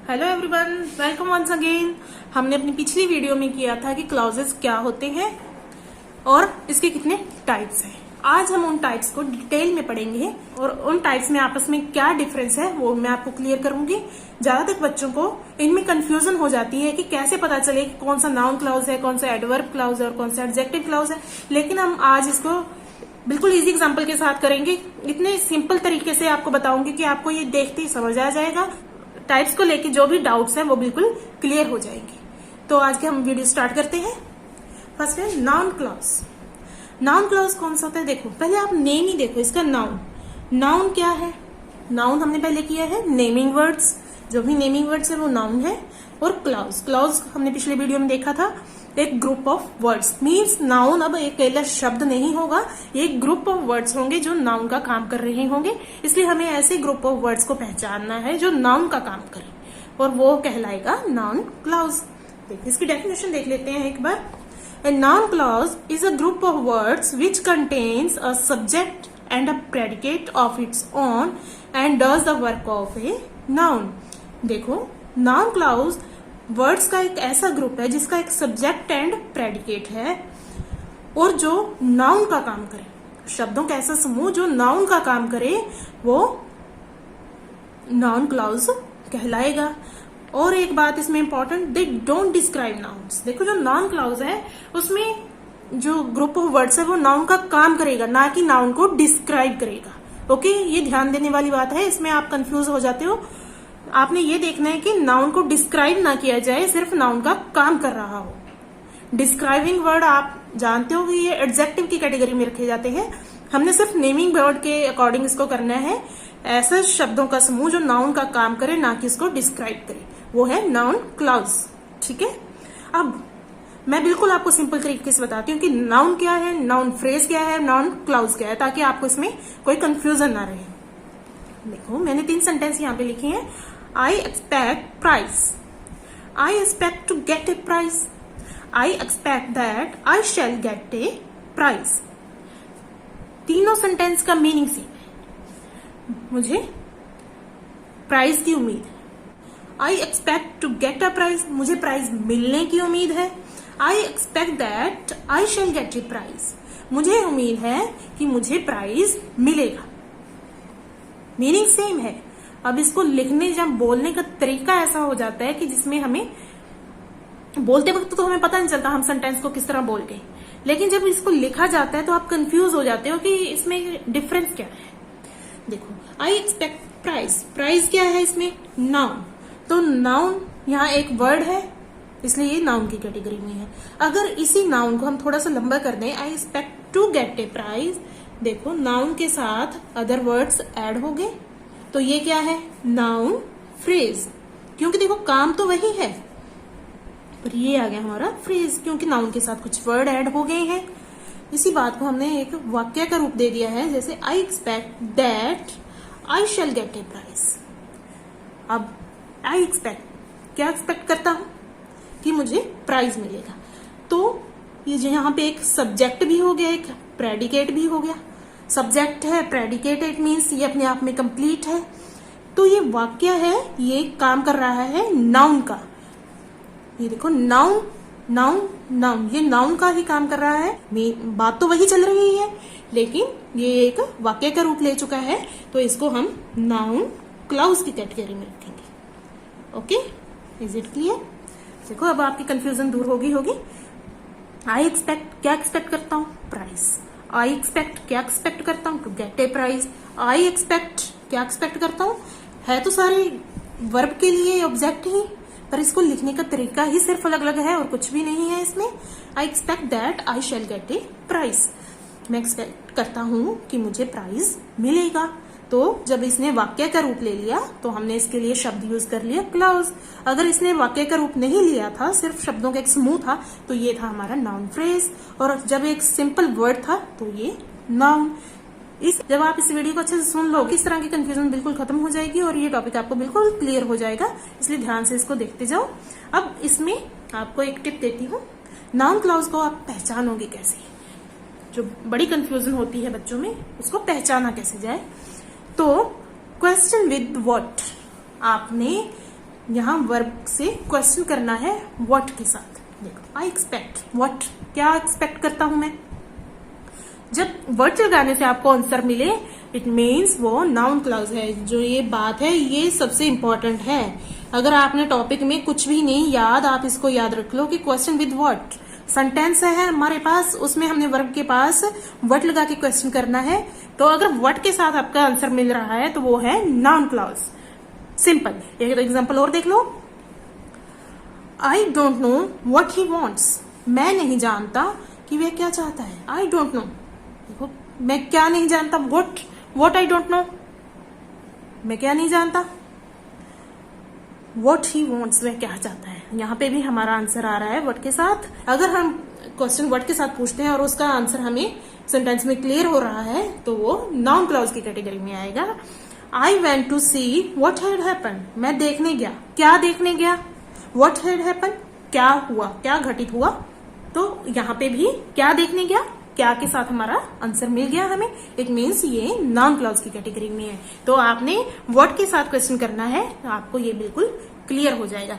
Hello everyone, welcome once again. हमने अपनी पिछली वीडियो में किया था कि क्लॉजेस क्या होते हैं और इसके कितने टाइप्स हैं। आज हम उन टाइप्स को डिटेल में पढ़ेंगे और उन टाइप्स में आपस में क्या डिफरेंस है वो मैं आपको क्लियर करूंगी। ज्यादातर बच्चों को इनमें कंफ्यूजन हो जाती है कि कैसे पता चले कि कौन सा नाउन क्लॉज है, कौन सा एडवर्ब क्लॉज है और कौन सा एडजेक्टिव क्लॉज है। लेकिन हम आज इसको बिल्कुल इजी एग्जाम्पल के साथ करेंगे। इतने सिंपल तरीके से आपको बताऊंगी कि आपको ये देखते ही समझ आ जाएगा। टाइप्स को लेके जो भी डाउट्स हैं वो बिल्कुल क्लियर हो जाएंगे। तो आज के हम वीडियो स्टार्ट करते हैं। फर्स्ट है नाउन क्लॉज। नाउन क्लॉज कौन सा होता है? देखो, पहले आप नेम ही देखो इसका। नाउन क्या है? नाउन हमने पहले किया है नेमिंग वर्ड्स। जो भी नेमिंग वर्ड्स है वो नाउन है। और क्लॉज हमने पिछले वीडियो में देखा था, एक group of words. Means noun अब एक अकेला शब्द नहीं होगा, ये एक ग्रुप ऑफ वर्ड्स होंगे जो नाउन का काम कर रहे होंगे। इसलिए हमें ऐसे ग्रुप ऑफ वर्ड्स को पहचानना है जो नाउन का काम करे और वो कहलाएगा नाउन क्लॉज। देखिए इसकी डेफिनेशन देख लेते हैं एक बार। A noun clause is a group of words which contains a subject and a predicate of its own and does the work of a noun। देखो, noun clause वर्ड्स का एक ऐसा ग्रुप है जिसका एक सब्जेक्ट एंड प्रेडिकेट है और जो नाउन का काम करे। शब्दों का ऐसा समूह जो नाउन का काम करे वो नाउन क्लॉज कहलाएगा। और एक बात इसमें important, they don't describe nouns. देखो, जो नाउन क्लॉज है उसमें जो ग्रुप ऑफ वर्ड्स है वो नाउन का काम करेगा, ना कि नाउन को डिस्क्राइब करेगा। ओके, ये ध्यान देने वाली बात है। इसमें आप कंफ्यूज हो जाते हो। आपने ये देखना है कि नाउन को डिस्क्राइब ना किया जाए, सिर्फ नाउन का काम कर रहा हो। डिस्क्राइबिंग वर्ड आप जानते हो कि ये एडजेक्टिव की कैटेगरी में रखे जाते हैं। हमने सिर्फ नेमिंग वर्ड के अकॉर्डिंग इसको करना है। ऐसे शब्दों का समूह जो नाउन का काम करे, ना कि इसको डिस्क्राइब करे, वो है नाउन क्लॉज। ठीक है, अब मैं बिल्कुल आपको सिंपल तरीके से बताती हूँ कि नाउन क्या है, नाउन फ्रेज क्या है, नाउन क्लॉज क्या है, ताकि आपको इसमें कोई कंफ्यूजन ना रहे। देखो, मैंने 3 सेंटेंस यहाँ पे लिखे हैं। I expect price, I expect to get a price, I expect that I shall get a price. तीनों सेंटेंस का मीनिंग सेम है। मुझे प्राइज की उम्मीद है। I expect to get a prize, मुझे प्राइज मिलने की उम्मीद है। I expect that I shall get a prize, मुझे उम्मीद है कि मुझे प्राइज मिलेगा। मीनिंग सेम है। अब इसको लिखने या बोलने का तरीका ऐसा हो जाता है कि जिसमें हमें बोलते वक्त तो हमें पता नहीं चलता हम सेंटेंस को किस तरह बोल गए, लेकिन जब इसको लिखा जाता है तो आप कंफ्यूज हो जाते हो कि इसमें डिफरेंस क्या है। देखो, आई एक्सपेक्ट प्राइस, प्राइस क्या है इसमें? नाउन। तो नाउन यहाँ एक वर्ड है, इसलिए ये नाउन की कैटेगरी में है। अगर इसी नाउन को हम थोड़ा सा लंबा कर दें, I expect to get a prize, देखो नाउन के साथ अदर वर्ड्स ऐड हो गए, तो ये क्या है? Noun phrase. क्योंकि देखो काम तो वही है, पर ये आ गया हमारा फ्रेज क्योंकि नाउन के साथ कुछ वर्ड ऐड हो गए हैं। इसी बात को हमने एक वाक्य का रूप दे दिया है, जैसे I expect that I shall get a prize. अब आई एक्सपेक्ट, क्या एक्सपेक्ट करता हूं? कि मुझे प्राइज मिलेगा। तो ये जो यहाँ पे एक सब्जेक्ट भी हो गया, एक प्रेडिकेट भी हो गया। सब्जेक्ट है, प्रेडिकेट, इट मीन्स ये अपने आप में कंप्लीट है। तो ये वाक्य है, ये काम कर रहा है नाउन का। ये देखो, नाउन नाउन नाउन, ये नाउन का ही काम कर रहा है। बात तो वही चल रही है, लेकिन ये एक वाक्य का रूप ले चुका है, तो इसको हम नाउन क्लॉज की कैटेगरी में रखेंगे। Okay, is it clear? देखो, अब आपकी कंफ्यूजन दूर होगी। आई एक्सपेक्ट, क्या एक्सपेक्ट करता हूँ? प्राइस। आई एक्सपेक्ट, क्या एक्सपेक्ट करता हूँ? To get a prize. I expect, क्या एक्सपेक्ट करता हूँ? है तो सारे वर्ब के लिए ऑब्जेक्ट ही, पर इसको लिखने का तरीका ही सिर्फ अलग अलग है और कुछ भी नहीं है इसमें। I expect that I shall get a prize, मैं एक्सपेक्ट करता हूँ कि मुझे प्राइज मिलेगा। तो जब इसने वाक्य का रूप ले लिया तो हमने इसके लिए शब्द यूज कर लिया क्लॉज। अगर इसने वाक्य का रूप नहीं लिया था, सिर्फ शब्दों का एक समूह था, तो ये था हमारा नाउन फ्रेज। और जब एक सिंपल वर्ड था तो ये नाउन। जब आप इस वीडियो को अच्छे से सुन लो, इस तरह की कंफ्यूजन बिल्कुल खत्म हो जाएगी और ये टॉपिक आपको बिल्कुल क्लियर हो जाएगा। इसलिए ध्यान से इसको देखते जाओ। अब इसमें आपको एक टिप देती हूँ, नाउन क्लॉज को आप पहचानोगे कैसे? जो बड़ी कंफ्यूजन होती है बच्चों में, उसको पहचाना कैसे जाए। तो क्वेश्चन विद व्हाट, आपने यहाँ वर्ब से क्वेश्चन करना है व्हाट के साथ। देखो आई एक्सपेक्ट, व्हाट क्या एक्सपेक्ट करता हूं मैं। जब व्हाट लगाने से आपको आंसर मिले इट मीन्स वो नाउन क्लॉज है। जो ये बात है ये सबसे इंपॉर्टेंट है। अगर आपने टॉपिक में कुछ भी नहीं याद, आप इसको याद रख लो कि क्वेश्चन विद व्हाट सेंटेंस है हमारे पास, उसमें हमने वर्ब के पास व्हाट लगा के क्वेश्चन करना है। तो अगर व्हाट के साथ आपका आंसर मिल रहा है तो वो है नाउन क्लॉज। सिंपल। एक एग्जांपल और देख लो। I don't know what he wants. मैं नहीं जानता कि वह क्या चाहता है। आई डोंट नो, देखो मैं क्या नहीं जानता, व्हाट आई डोंट नो, मैं क्या नहीं जानता। व्हाट ही वॉन्ट्स, वह क्या चाहता है। यहाँ पे भी हमारा आंसर आ रहा है व्हाट के साथ। अगर हम क्वेश्चन व्हाट के साथ पूछते हैं और उसका आंसर हमें सेंटेंस में क्लियर हो रहा है तो वो नाउन क्लॉज की कैटेगरी में आएगा। I went to see what had happened. मैं देखने गया, क्या देखने गया, व्हाट हैड हैपेंड, क्या हुआ, क्या घटित हुआ। तो यहाँ पे भी क्या देखने गया, क्या के साथ हमारा आंसर मिल गया हमें। इट मीन्स ये नाउन क्लॉज की कैटेगरी में है। तो आपने व्हाट के साथ क्वेश्चन करना है, आपको ये बिल्कुल क्लियर हो जाएगा।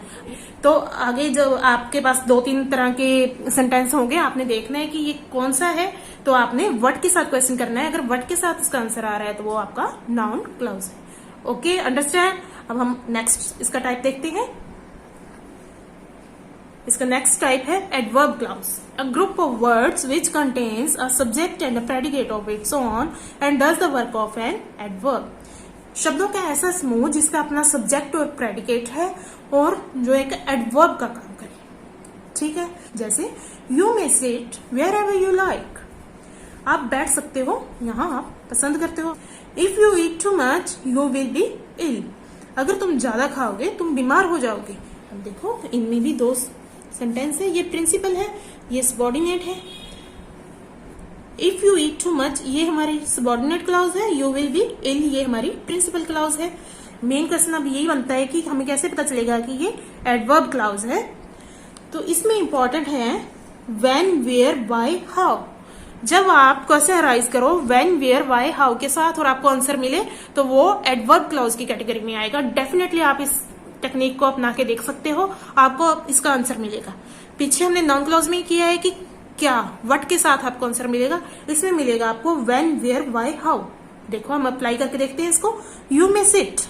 तो आगे जो आपके पास 2-3 तरह के सेंटेंस होंगे, आपने देखना है कि ये कौन सा है। तो आपने व्हाट के साथ क्वेश्चन करना है। अगर व्हाट के साथ इसका आंसर आ रहा है तो वो आपका नाउन क्लॉज है। Okay, understand. अब हम नेक्स्ट इसका टाइप देखते हैं। इसका नेक्स्ट टाइप है adverb clause. A group of words which contains a subject and a predicate of its own and does the work of an adverb. शब्दों का ऐसा समूह जिसका अपना सब्जेक्ट और प्रेडिकेट है और जो एक एडवर्ब का काम करे। ठीक है, जैसे you may sit wherever you like. आप बैठ सकते हो, यहाँ आप पसंद करते हो। If you eat too much you will be ill. अगर तुम ज्यादा खाओगे तुम बीमार हो जाओगे। अब देखो इनमें भी 2 सेंटेंस है। ये प्रिंसिपल है, ये सबॉर्डिनेट है। If you eat too much ये हमारी सबॉर्डिनेट क्लॉज है, यू विल बी इल ये हमारी प्रिंसिपल क्लॉज है। मेन क्वेश्चन अब यही बनता है कि हमें कैसे पता चलेगा कि ये एडवर्ब क्लॉज है। तो इसमें इंपॉर्टेंट है व्हेन, वेयर, व्हाई, हाउ। जब आप क्वेश्चन अराइज करो व्हेन, वेयर, व्हाई, हाउ के साथ और आपको आंसर मिले तो वो एडवर्ब क्लॉज की कैटेगरी में आएगा। डेफिनेटली आप इस टेक्निक को अपना के देख सकते हो, आपको इसका आंसर मिलेगा। पीछे हमने नाउन क्लॉज में किया है कि क्या व्हाट के साथ आपको आंसर मिलेगा, इसमें मिलेगा आपको व्हेन, वेयर, व्हाई, हाउ। देखो हम अप्लाई करके देखते हैं इसको। यू मे सिट,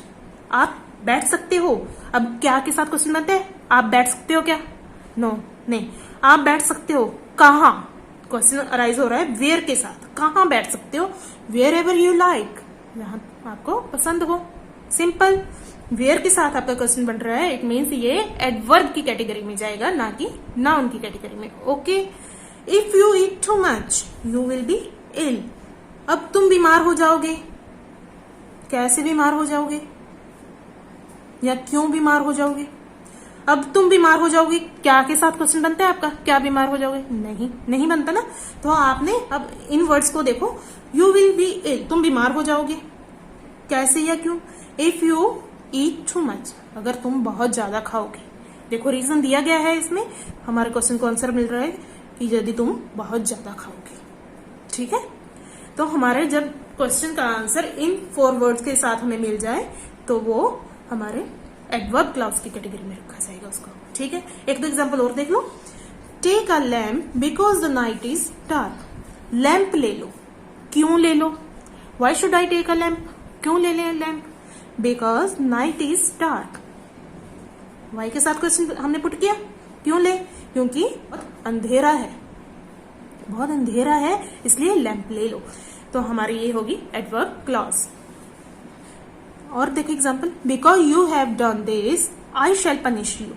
आप बैठ सकते हो। अब क्या के साथ क्वेश्चन बनता है, आप बैठ सकते हो क्या, नो नहीं। आप बैठ सकते हो कहाँ, क्वेश्चन अराइज हो रहा है वेयर के साथ, कहाँ बैठ सकते हो, वेयर एवर यू लाइक, जहां आपको पसंद हो। सिंपल। वेयर के साथ आपका क्वेश्चन बन रहा है, इट मीन्स ये एडवर्ब की कैटेगरी में जाएगा, ना कि नाउन की कैटेगरी में। Okay. If you eat too much you will be ill. अब तुम बीमार हो जाओगे। कैसे बीमार हो जाओगे या क्यों बीमार हो जाओगे। अब तुम बीमार हो जाओगे, क्या के साथ क्वेश्चन बनता है आपका, क्या बीमार हो जाओगे, नहीं बनता ना। तो आपने अब इन वर्ड्स को देखो, यू विल बी इल, तुम बीमार हो जाओगे, कैसे या क्यों। If you eat too much, अगर तुम बहुत ज्यादा खाओगे। देखो रीजन दिया गया है इसमें, हमारे क्वेश्चन को आंसर मिल रहा है कि यदि तुम बहुत ज्यादा खाओगे। ठीक है, तो हमारे जब क्वेश्चन का आंसर इन 4 वर्ड्स के साथ हमें मिल जाए तो वो हमारे एडवर्ब क्लॉज की कैटेगरी में रखा जाएगा उसको। ठीक है, एक दो एग्जांपल और देख लो। Take a lamp because the night is dark. Lamp ले लो, क्यों ले लो, why should I take a lamp, क्यों ले लें lamp, because night is dark. Why के साथ क्वेश्चन हमने पुट किया, क्यों ले, क्योंकि बहुत अंधेरा है, बहुत अंधेरा है इसलिए लैम्प ले लो। तो हमारी ये होगी एडवर्ब क्लॉज। और देखो example, because you have done this I shall punish you.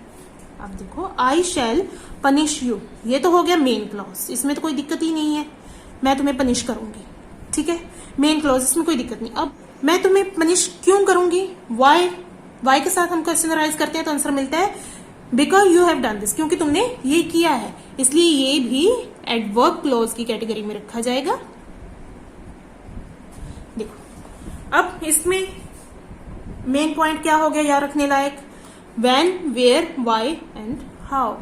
अब देखो आई शैल पनिश यू, ये तो हो गया मेन क्लॉज, इसमें तो कोई दिक्कत ही नहीं है, मैं तुम्हें पनिश करूंगी। ठीक है, मेन क्लॉज, इसमें कोई दिक्कत नहीं। अब मैं तुम्हें पनिश क्यों करूंगी, वाई, वाई के साथ हम क्वेश्चन राइज करते हैं तो आंसर मिलता है because you have done this, क्योंकि तुमने ये किया है, इसलिए ये भी एडवर्ब क्लॉज की कैटेगरी में रखा जाएगा। देखो अब इसमें मेन पॉइंट क्या हो गया याद रखने लायक, when, where, why and how.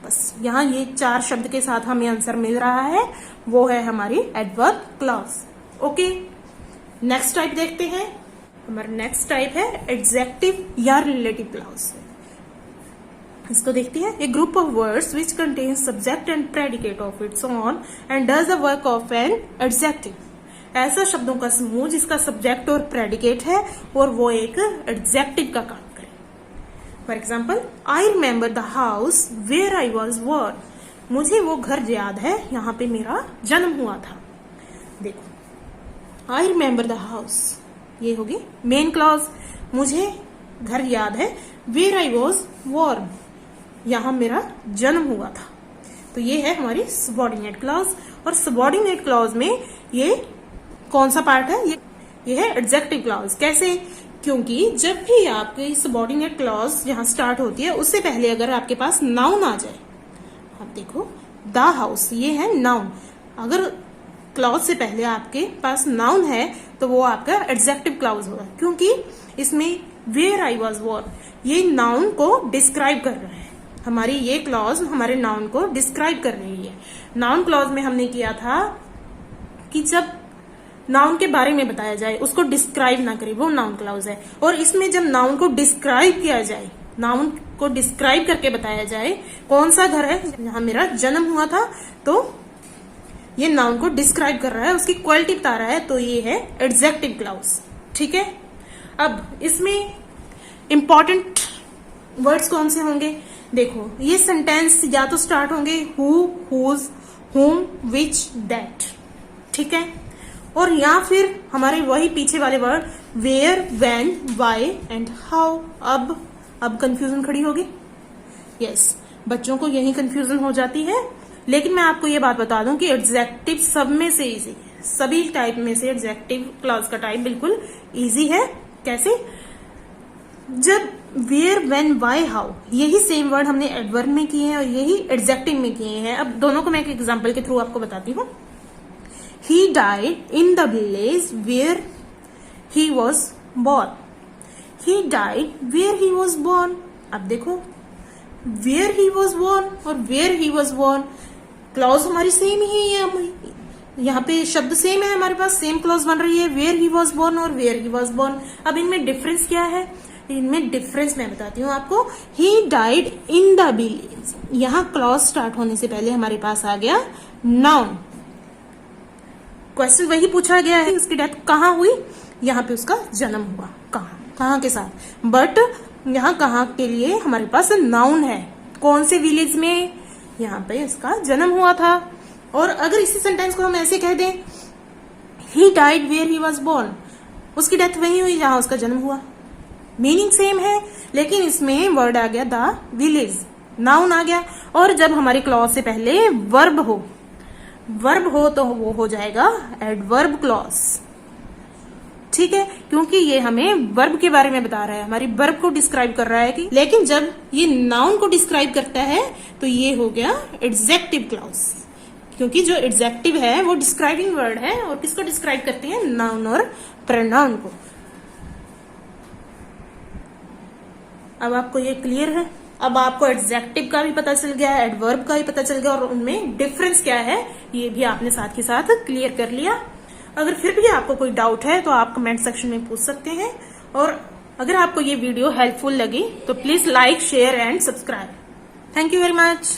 बस यहाँ ये 4 शब्द के साथ हमें आंसर मिल रहा है, वो है हमारी adverb clause. Okay, next type देखते हैं हमारा नेक्स्ट टाइप है एडजेक्टिव या रिलेटिव क्लॉज। इसको देखते हैं। A group of words which contain subject and predicate of its own and does the work of an adjective. ऐसा शब्दों का समूह जिसका सब्जेक्ट और प्रेडिकेट है और वो एक एडजेक्टिव का काम करे। For example, I remember the house where I was born. मुझे वो घर याद है, यहाँ पे मेरा जन्म हुआ था। देखो, आई रिमेम्बर द हाउस, ये होगी मेन क्लॉज। मुझे घर याद है, वेयर आई वॉज बोर्न, यहां मेरा जन्म हुआ था। तो ये है हमारी सबऑर्डिनेट क्लॉज। और सबऑर्डिनेट क्लॉज में ये कौन सा पार्ट है? ये है एडजेक्टिव क्लॉज। कैसे? क्योंकि जब भी आपकी सबऑर्डिनेट क्लॉज जहां स्टार्ट होती है उससे पहले अगर आपके पास नाउन आ जाए, आप देखो द हाउस, ये है नाउन। अगर क्लॉज से पहले आपके पास नाउन है तो वो आपका एडजेक्टिव क्लॉज होगा, क्योंकि इसमें वेयर आई वॉज बोर्न ये नाउन को डिस्क्राइब कर रहा है। हमारी ये क्लॉज हमारे नाउन को डिस्क्राइब कर रही है। नाउन क्लॉज में हमने किया था कि जब नाउन के बारे में बताया जाए उसको डिस्क्राइब ना करे, वो नाउन क्लॉज है। और इसमें जब नाउन को डिस्क्राइब किया जाए, नाउन को डिस्क्राइब करके बताया जाए कौन सा घर है जहां मेरा जन्म हुआ था, तो ये नाउन को डिस्क्राइब कर रहा है, उसकी क्वालिटी बता रहा है, तो ये है एडजेक्टिव क्लॉज। ठीक है। अब इसमें इंपॉर्टेंट वर्ड्स कौन से होंगे? देखो, ये सेंटेंस या तो स्टार्ट होंगे हु, हुज, हुम, विच, दैट। ठीक है। और या फिर हमारे वही पीछे वाले word where, when, why and how. अब कंफ्यूजन खड़ी होगी। यस, बच्चों को यही कंफ्यूजन हो जाती है। लेकिन मैं आपको ये बात बता दूं कि एडजेक्टिव सब में से इजी है। सभी टाइप में से एडजेक्टिव क्लॉज का टाइप बिल्कुल इजी है। कैसे? जब वेयर, व्हेन, व्हाई, हाउ यही सेम वर्ड हमने एडवर्ब में किए हैं और यही एडजेक्टिव में किए हैं। अब दोनों को मैं एक एग्जांपल के थ्रू आपको बताती हूँ। He died in the village where he was born. He died where he was born. अब देखो, वेयर ही वॉज बोर्न और where he was born clause हमारी सेम ही है। यहाँ पे शब्द सेम है, हमारे पास सेम क्लॉज बन रही है, वेयर ही वॉज बोर्न और वेयर ही वॉज बोर्न। अब इनमें डिफरेंस क्या है? इनमें डिफरेंस मैं बताती हूँ आपको। ही डाइड इन द विलेज, यहाँ क्लॉज स्टार्ट होने से पहले हमारे पास आ गया नाउन। क्वेश्चन वही पूछा गया है, उसकी डेथ कहाँ हुई? यहाँ पे उसका जन्म हुआ। कहाँ के साथ? बट यहाँ कहाँ के लिए हमारे पास नाउन है। कौन से विलेज में? यहाँ पे इसका जन्म हुआ था। और अगर इसी सेंटेंस को हम ऐसे कह दें, he died where he was born, उसकी डेथ वही हुई जहां उसका जन्म हुआ। मीनिंग सेम है, लेकिन इसमें वर्ड आ गया द विलेज, नाउन आ गया। और जब हमारे क्लॉज से पहले वर्ब हो तो वो हो जाएगा एडवर्ब क्लॉज। ठीक है, क्योंकि ये हमें वर्ब के बारे में बता रहा है, हमारी वर्ब को डिस्क्राइब कर रहा है कि। लेकिन जब ये नाउन को डिस्क्राइब करता है तो ये हो गया एडजेक्टिव क्लॉज, क्योंकि जो एडजेक्टिव है वो डिस्क्राइबिंग वर्ड है और किसको डिस्क्राइब करते हैं? नाउन और प्रोनाउन को। अब आपको ये क्लियर है? अब आपको एडजेक्टिव का भी पता चल गया, एडवर्ब का भी पता चल गया और उनमें डिफरेंस क्या है ये भी आपने साथ के साथ क्लियर कर लिया। अगर फिर भी आपको कोई डाउट है तो आप कमेंट सेक्शन में पूछ सकते हैं। और अगर आपको ये वीडियो हेल्पफुल लगी तो please like, share and subscribe. Thank you very much.